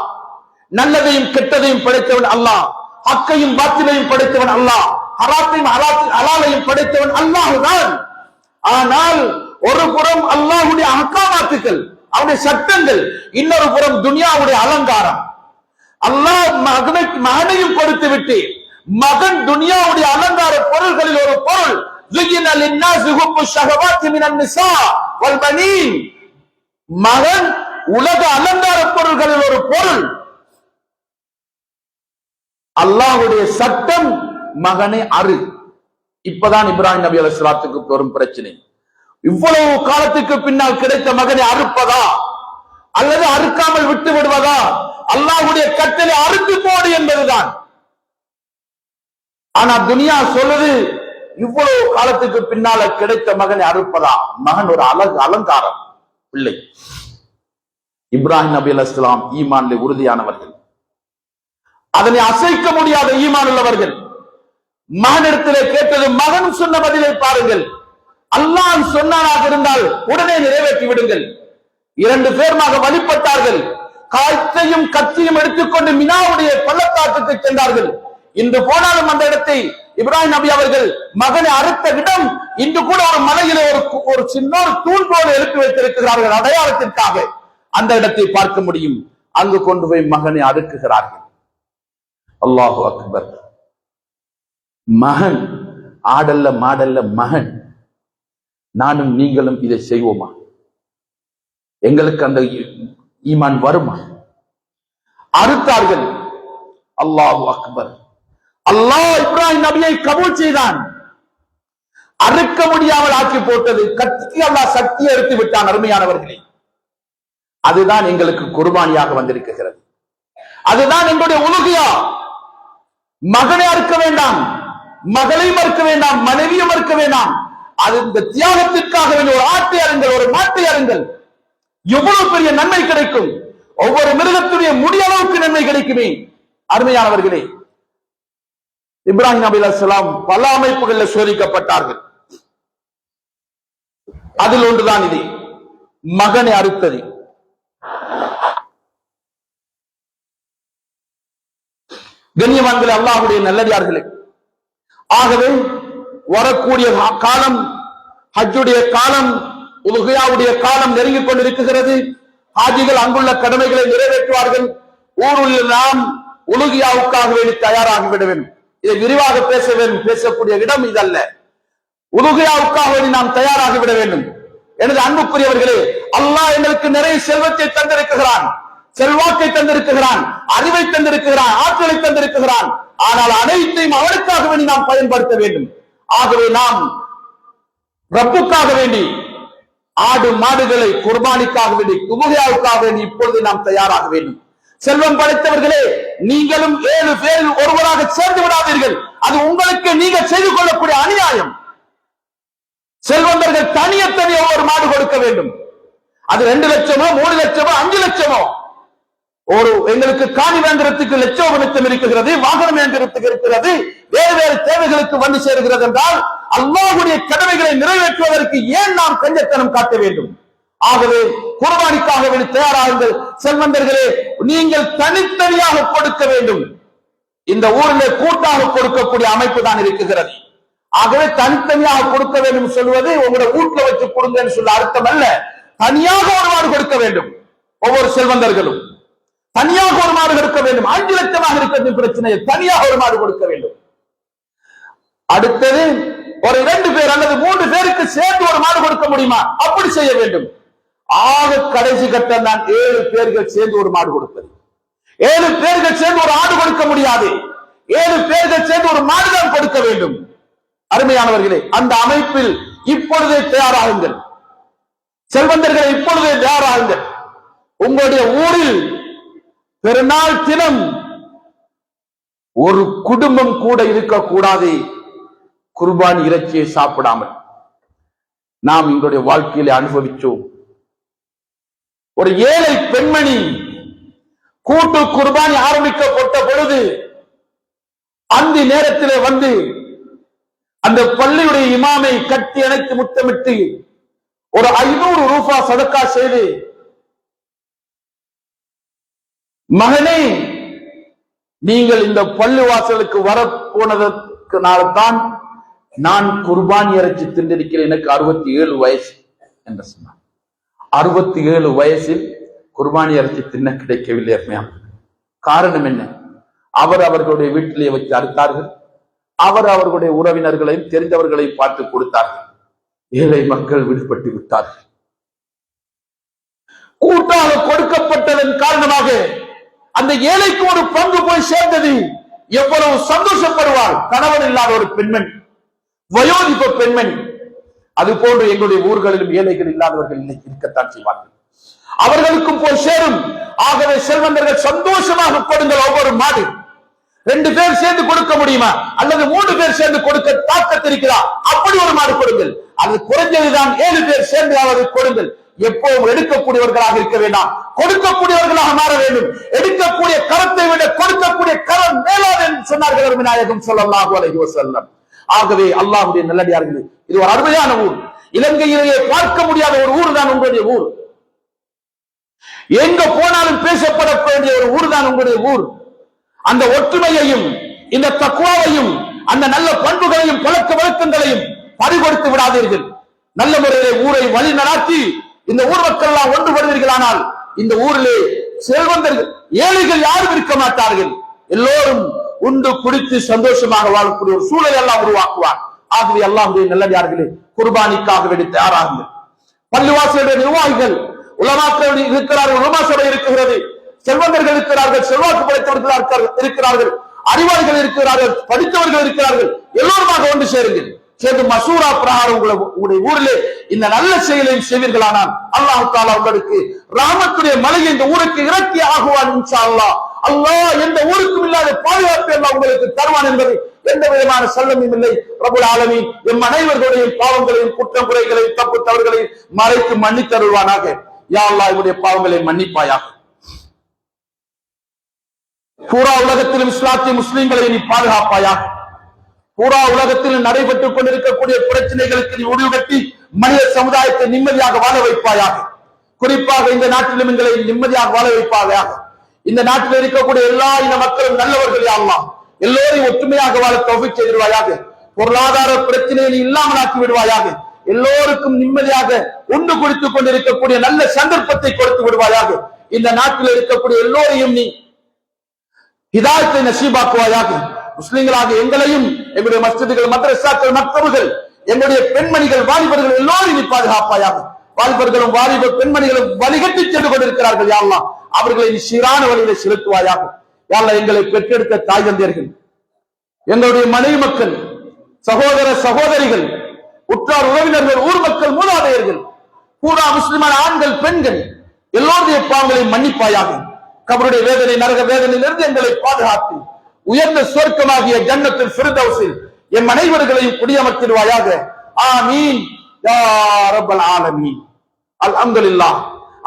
A: நல்லதையும் கெட்டதையும் படைத்தவன் அல்லாஹ், ஹக்கையும் பாத்திலையும் படைத்தவன் அல்லாஹ், ஹராத்தையும் ஹலாலையும் படைத்தவன் அல்லாஹ்தான். ஆனால் ஒரு புறம் அல்லாஹ்வுடைய அஹ்காமாத்துக்கள், அவனுடைய சட்டங்கள், இன்னொரு புறம் துனியாவுடைய அலங்காரம். அல்லாஹ் மகனையும் கொடுத்து விட்டு மகன் துனியாவுடைய அலங்கார பொருள்களில் ஒரு பொருள். மகன் உலக அலங்கார பொருள்களில் ஒரு பொருள். அல்லாஹ்வுடைய சட்டம், மகனை அறு. இப்பதான் இப்ராஹிம் நபி அலைஹிஸ்ஸலாத்துக்கு பெரும் பிரச்சனை. இவ்வளவு காலத்துக்கு பின்னால் கிடைத்த மகனை அறுப்பதா அல்லது அறுக்காமல் விட்டு விடுவதா? அல்லாஹ்வுடைய கட்டளை அறுத்து போடு என்பதுதான். ஆனா துனியா சொல்லுது, இவ்வளவு காலத்துக்கு பின்னால கிடைத்த மகனை அறுப்பதா? மகன் ஒரு அலங்காரம், பிள்ளை. இப்ராஹிம் நபி அலைஹிஸ்ஸலாம் ஈமானிலே உறுதியானவர்கள், அதனை அசைக்க முடியாத ஈமான் உள்ளவர்கள். மகனிடத்திலே கேட்டது, மகன் சொன்ன பதிலை பாருங்கள். அல்லாஹ் சொன்னானாக இருந்தால் உடனே நிறைவேற்றி விடுங்கள். 2 பேருமாக வழிபட்டார்கள். காய்ச்சையும் கத்தியும் எடுத்துக்கொண்டு மினாவுடைய பள்ளத்தாக்குக்கு சென்றார்கள். இன்று போனாலும் அந்த இடத்தை இப்ராஹிம் நபி அவர்கள் மகனை அறுத்த இடம் இன்று கூட ஒரு மலையிலே ஒரு சின்ன தூண் போல எழுப்பி வைத்திருக்கிறார்கள், அடையாளத்திற்காக. அந்த இடத்தை பார்க்க முடியும். அங்கு கொண்டு போய் மகனை அறுக்குகிறார்கள். அல்லாஹு அக்பர். மகன், ஆடல்ல மாடல்ல மகன். நானும் நீங்களும் இதை செய்வோமா? எங்களுக்கு அந்த ஈமான் வருமா? அறுத்தார்கள். அல்லாஹு அக்பர். அல்லாஹ் இப்ராஹிம் நபியை கபூல் செய்தான். அறுக்க முடியாமல் ஆக்கி போட்டது. கத்திக்கு அல்லாஹ் சக்தியை எடுத்து விட்டான். அருமையானவர்களே, அதுதான் எங்களுக்கு குர்பானியாக வந்திருக்கிறது. அதுதான் எங்களுடைய உலுகியா. மகனை அறுக்க வேண்டாம், மகளை மறுக்க வேண்டாம், மனைவியை மறுக்க வேண்டாம். அது இந்த தியாகத்திற்காக வேண்டிய ஒரு ஆட்டை அருங்கள், ஒரு மாட்டை அருங்கள். எவ்வளவு பெரிய நன்மை கிடைக்கும். ஒவ்வொரு மிருகத்துடைய முடியளவுக்கு நன்மை கிடைக்குமே. அருமையானவர்களே, இப்ராஹிம் நபி அலைஹிஸ்ஸலாம் பல அமைப்புகளில் சோதிக்கப்பட்டார்கள். அதில் ஒன்றுதான் இது, மகனை அறுத்தது. கண்ணியவான்களே, அல்லாஹ்வுடைய நல்லடியார்களே, ஆகவே வரக்கூடிய காலம், ஹஜ்ஜுடைய காலம், உலுஹியாவுடைய காலம் நெருங்கிக் கொண்டிருக்கிறது. ஹாஜிகள் அங்குள்ள கடமைகளை நிறைவேற்றுவார்கள். ஊரில் நாம் உலுஹியாவுக்காக வேண்டி தயாராகிவிட வேண்டும். இதை விரிவாக பேச வேண்டும். பேசக்கூடிய இடம் இதல்ல. உலுஹியாவுக்காக வேண்டி நாம் தயாராகிவிட வேண்டும். எனது அன்புக்குரியவர்களே, அல்லாஹ் எங்களுக்கு நிறைய செல்வத்தை தந்திருக்கிறான், செல்வாக்கை தந்திருக்கிறான், அறிவை தந்திருக்கிறான், ஆற்றலை தந்திருக்கிறான். ஆனால் அனைத்தையும் அவனுக்காக வேண்டி நாம் பயன்படுத்த வேண்டும். ஆகவே நாம் ரப்புக்காக வேண்டி ஆடு மாடுகளை குர்பானிக்காக வேண்டி, உலுஹியாவுக்காக வேண்டி இப்பொழுது நாம் தயாராக வேண்டும். செல்வம் படைத்தவர்களே, நீங்களும் 7 பேரில் ஒருவராக சேர்ந்து விடாதீர்கள். அது உங்களுக்கு நீங்கள் செய்து கொள்ளக்கூடிய அநியாயம். செல்வந்தர்கள் தனியே ஒரு மாடு கொடுக்க வேண்டும். அது 2 லட்சமோ 3 லட்சமோ 5 லட்சமோ. ஒரு எங்களுக்கு காணி வாங்குறதுக்கு லட்சம் இருக்கிறது, வாகனம் வாங்குறதுக்கு இருக்கிறது, வேறு வேறு தேவைகளுக்கு வந்து சேருகிறது என்றால் அல்லாஹ்வுடைய கடமைகளை நிறைவேற்றுவதற்கு ஏன் நாம் கஞ்சத்தனம் காட்ட வேண்டும்? ஆகவே குர்பானிக்காக வேண்டி தயாராகுங்கள். செல்வந்தர்களே, நீங்கள் தனித்தனியாக கொடுக்க வேண்டும். இந்த ஊரில் கூட்டாக கொடுக்கக்கூடிய அமைப்பு தான் இருக்கிறது. ஆகவே தனித்தனியாக கொடுக்க வேண்டும் சொல்வது உங்களுடைய வீட்டுல வச்சு கொடுங்கன்னு சொல்ல அர்த்தம் அல்ல. தனியாக ஒரு மாடு கொடுக்க வேண்டும். ஒவ்வொரு செல்வந்தர்களும் தனியாக ஒரு மாடு கொடுக்க வேண்டும். 5 லட்சமாக இருக்கிறது பிரச்சனை, தனியாக ஒரு மாடு கொடுக்க வேண்டும். அடுத்தது ஒரு 2 பேர் அல்லது 3 பேருக்கு சேர்ந்து ஒரு மாடு கொடுக்க முடியுமா? அப்படி செய்ய வேண்டும். ஆக கடைசி கட்டம் தான் 7 பேர்கள் சேர்ந்து ஒரு மாடு கொடுப்பது. 7 பேர்கள் சேர்ந்து ஒரு ஆடு கொடுக்க முடியாது. 7 பேர்கள் சேர்ந்து ஒரு மாடு தான் கொடுக்க வேண்டும். அருமையானவர்களே, அந்த அமைப்பில் இப்பொழுதே தயாராகுங்கள். செல்வந்தர்களை இப்பொழுதே தயாராகுங்கள். உங்களுடைய ஊரில் பெருநாள் தினம் ஒரு குடும்பம் கூட இருக்கக்கூடாது குர்பானி இறைச்சியை சாப்பிடாமல். நாம் எங்களுடைய வாழ்க்கையில அனுபவிச்சோம். ஒரு ஏழை பெண்மணி கூட்டு குர்பானி ஆரம்பிக்கப்பட்ட பொழுது அந்த நேரத்திலே வந்து அந்த பள்ளியுடைய இமாமை கட்டி அணைத்து முத்தமிட்டு ஒரு 500 ரூபாய் சதக்கா செய்து, மகனே, நீங்கள் இந்த பள்ளி வாசலுக்கு வரப்போனதற்குனால்தான் நான் குர்பானி இறைச்சி தின்றிருக்கிறேன், எனக்கு 67 வயசு என்று சொன்னார். 67 வயசில் குர்பானி இறைச்சி தின்ன கிடைக்கவில்லை. காரணம் என்ன? அவர்களுடைய வீட்டிலே வச்சு அறுத்தார்கள். அவர்களுடைய உறவினர்களையும் தெரிந்தவர்களையும் பார்த்து கொடுத்தார்கள். ஏழை மக்கள் விடுபட்டு விட்டார்கள். கூட்டாக கொடுக்கப்பட்டதன் காரணமாக அந்த ஏழைக்கு ஒரு பங்கு போய் சேர்ந்தது. எவ்வளவு சந்தோஷப்படுவார் கணவன் இல்லாத ஒரு பெண்மணி, வயோதிப பெண்மணி. அது போன்று எங்களுடைய ஊர்களிலும் ஏழைகள் இல்லாதவர்கள் இருக்கத்தான் செய்வார்கள். அவர்களுக்கும் போய் சேரும். ஆகவே செல்வந்தர்கள் சந்தோஷமாக கொடுங்கள். ஒவ்வொரு மாடு 2 பேர் சேர்ந்து கொடுக்க முடியுமா? அல்லது 3 பேர் சேர்ந்து கொடுக்க தாக்கத்திருக்கிறா? அப்படி ஒரு மாடு கொடுங்கள். அது குறைஞ்சதுதான் 7 பேர் சேர்ந்து அவரை கொடுங்கள். எப்போதும் எடுக்கக்கூடியவர்களாக இருக்க வேண்டாம், கொடுக்கக்கூடியவர்களாக மாற வேண்டும். எடுக்கக்கூடிய கரத்தை விட கொடுக்கக்கூடிய கரம் மேலாது என்று சொன்னார்கள் நாயகம் ஸல்லல்லாஹு அலைஹி வஸல்லம். ஆகவே அல்லாஹ்வுடைய நல்லடியார்களே, இது ஒரு அருமையான ஊர். இலங்கையிலேயே பார்க்க முடியாத ஒரு ஊர் தான் உங்களுடைய ஊர். எங்க போனாலும் பேசப்பட வேண்டிய ஒரு ஊர் தான் உங்களுடைய ஊர். அந்த ஒற்றுமையையும் இந்த தக்வாவையும் அந்த நல்ல பண்புகளையும் பழக்க வழக்கங்களையும் பறிகொடுத்து விடாதீர்கள். நல்ல முறையிலே ஊரை வழி நடாத்தி இந்த ஊர் மக்கள் எல்லாம் ஒன்றுபடுவீர்களானால் இந்த ஊரிலே செல்வந்தர்கள் ஏழைகள் யாரும் இருக்க மாட்டார்கள். எல்லோரும் உண்டு குடித்து சந்தோஷமாக வாழக்கூடிய ஒரு சூழலை எல்லாம் உருவாக்குவார். ஆகவே அல்லாஹ்வுடைய நல்லடியார்களே, குர்பானிக்காக வேண்டி தயாராகுங்கள். பள்ளிவாசலுடைய நிர்வாகிகள், உலமாக்கள் இருக்கிறார்கள், உலமா சபை இருக்கிறது, செல்வந்தர்கள் இருக்கிறார்கள், செல்வாக்கு படைத்தவர்கள் இருக்கிறார்கள், அறிவாளிகள் இருக்கிறார்கள், படித்தவர்கள் இருக்கிறார்கள். எல்லோருமாக ஒன்று சேருங்கள். சேர்ந்து மசூரா பிரகாரம் உங்களுடைய ஊரிலே இந்த நல்ல செயலையும் செய்வீர்களானால் அல்லாஹ் தஆலா உங்களுக்கு ரஹ்மத்துடைய மலையை இந்த ஊருக்கு இறக்கி ஆகுவான் இன்ஷா அல்லாஹ். அல்லாஹ் எந்த ஊருக்கும் இல்லாத பாதுகாப்பை எல்லாம் உங்களுக்கு தருவான் என்பது எந்த விதமான சல்லமும் இல்லை. ரப்பல் ஆலமீன் எம் அனைவர்களுடைய பாவங்களையும் குற்றம் குறைகளையும் தப்பு தவறுகளையும் மறைத்து மன்னித்தருள்வானாக. யா அல்லாஹ் இவருடைய பாவங்களை மன்னிப்பாயாக. பூரா உலகத்திலும் இஸ்லாத்திய முஸ்லிம்களை நீ பாதுகாப்பாயாக. பூரா உலகத்தில் நடைபெற்றுக் கொண்டிருக்கக்கூடிய பிரச்சனைகளுக்கு நீ முடிவு கட்டி மனித சமுதாயத்தை நிம்மதியாக வாழ வைப்பாயாக. குறிப்பாக இந்த நாட்டிலும் எங்களை நிம்மதியாக வாழ வைப்பாயாக. இந்த நாட்டில் இருக்கக்கூடிய எல்லா இன மக்களும் நல்லவர்கள் யா அல்லாஹ். எல்லோரையும் ஒற்றுமையாக வாழ தௌஃபீக் செய்திருவாயாக. பொருளாதார பிரச்சனையை இல்லாமல் ஆக்கி விடுவாயாக. எல்லோருக்கும் நிம்மதியாக உண்டு குடித்துக் கொண்டிருக்கக்கூடிய நல்ல சந்தர்ப்பத்தை கொடுத்து விடுவாயாக. இந்த நாட்டில் இருக்கக்கூடிய எல்லோரையும் நீ ஹிதாயத்தை நசீபாக்குவாயாக. முஸ்லிம்களாக எங்களையும் எங்களுடைய மஸ்ஜிதுகள் மദ്രஸாக்கள் மக்தபுகள் எங்களுடைய பெண்மணிகள் வாலிபர்கள் எல்லோரும் நீ பாதுகாப்பாயாக. வாலிபர்களும் வாலிப பெண்மணிகளும் வழிகட்டி சென்று கொண்டிருக்கிறார்கள் யா அல்லாஹ். அவர்களை நீ சீரான வழியில செலுத்துவாயாக. யா அல்லாஹ் எங்களை பெற்றெடுத்த தாய் தந்தையர்கள், எங்களுடைய மனைவி மக்கள், சகோதர சகோதரிகள், உற்றார் உறவினர்கள், ஊர் மக்கள், மூதாதையர்கள், பூரா முஸ்லிமான ஆண்கள் பெண்கள் எல்லோருடைய பாவங்களை மன்னிப்பாயாக. கபருடைய வேதனை நரக வேதனையிலிருந்து எங்களை பாதுகாத்து உயர்ந்த சொர்க்கமாகிய ஜன்னத்துல் ஃபிர்தௌஸில் எம் அனைவர்களையும் குடியமர்த்திடுவாயாக. ஆமீன் யா ரப்பல் ஆலமீன். அல்ஹம்துலில்லாஹ்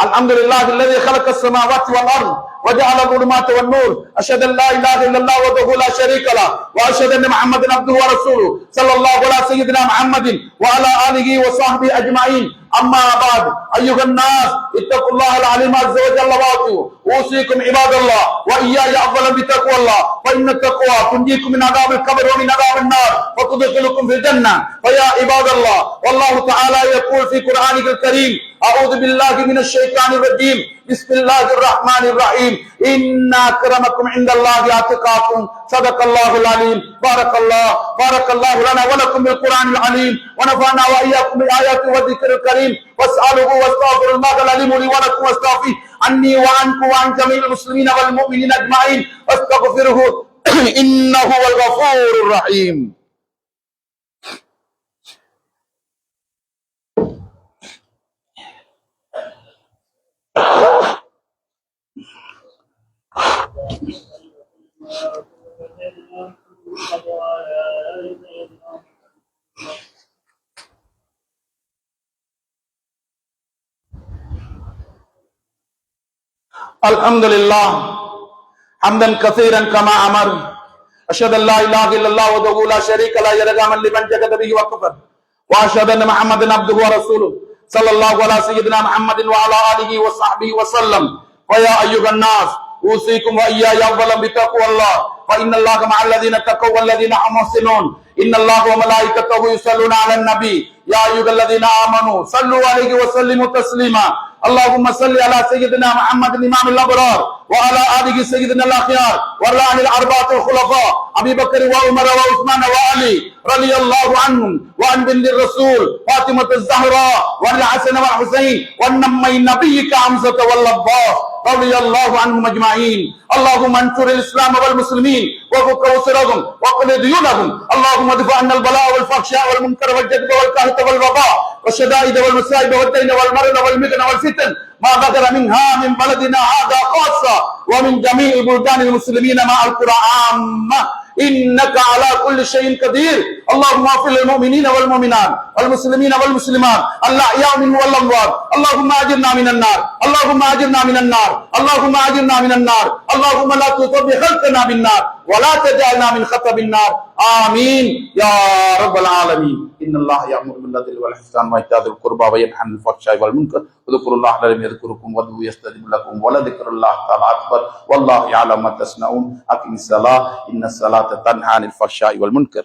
A: அல்ஹம்துலில்லாஹ் الذي خلق السماوات والارض وجعل الظلمات والنور اشهد ان لا اله الا الله وحده لا شريك له واشهد ان محمدا عبده ورسوله صلى الله على سيدنا محمد وعلى اله وصحبه اجمعين. اما بعد ايها الناس اتقوا الله العليم عز وجل واتقوا اوصيكم عباد الله واياي اولا بتقوى الله فان التقوى تنجيكم من عذاب القبر ومن عذاب النار وتدخلكم في الجنه. فيا عباد الله والله تعالى يقول في قرانه الكريم اعوذ بالله من الشيطان الرجيم بسم الله الرحمن الرحيم ان اكرمكم عند الله اتقاكم صدق الله العليم. بارك الله لنا ولكم بالقران العليم ونفعنا واياكم باياته والذكر الكريم واسالوه واستغفر الله العليم لي ولكم واستغفر عني وعنكم وعن جميع المسلمين والمؤمنين اجمعين واستغفره انه هو الغفور الرحيم. الحمد لله حمدا كثيرا كما امر اشهد ان لا اله الا الله وحده لا شريك له يرغما لمن جحد به وكفر واشهد ان محمدا عبده ورسوله صلى الله على سيدنا محمد وعلى اله وصحبه وسلم. ويا ايها الناس اوصيكم واياي اولا بتقوى الله فان الله مع الذين اتقوا والذين هم محسنون. ان الله وملائكته يصلون على النبي يا ايها الذين امنوا صلوا عليه وسلموا تسليما. اللهم صل على سيدنا محمد الامام الابرار وعلى اله سيدنا الاخيار وعلى الاربعه الخلفاء ابي بكر وعمر وعثمان وعلي رضي الله عنهم وعن بنت الرسول فاطمه الزهراء وعن الحسن والحسين وعن نمي نبيك حمزه والعباس رضي الله عنهم اجمعين. اللهم انصر الاسلام والمسلمين وفك اسرهم وقل ديونهم. اللهم ادفع عنا البلاء والفحشاء والمنكر والجدب والقهر والوباء والشدائد والمصائب والدين والمرض والمحن والفتن ما ظهر منها من بلدنا هذا خاصه ومن جميع بلدان المسلمين مع القرى عامه انك على كل شيء قدير. اللهم اغفر للمؤمنين والمؤمنات والمسلمين والمسلمات الاحياء منهم والاموات. اللهم اجرنا من النار اللهم اجرنا من النار اللهم اجرنا من النار. اللهم لا تصب خلقنا بالنار ولا تجعلنا من خطب النار. آمين يا رب العالمين. إن الله يأمر بالعدل والإحسان وإيتاء ذي القربى وينهى عن الفحشاء والمنكر واذكروا الله العظيم يذكركم وادعوه يستجب لكم ولذكر الله تعالى أكبر والله يعلم ما تصنعون. أقم الصلاة إن الصلاة تنهى عن الفحشاء والمنكر.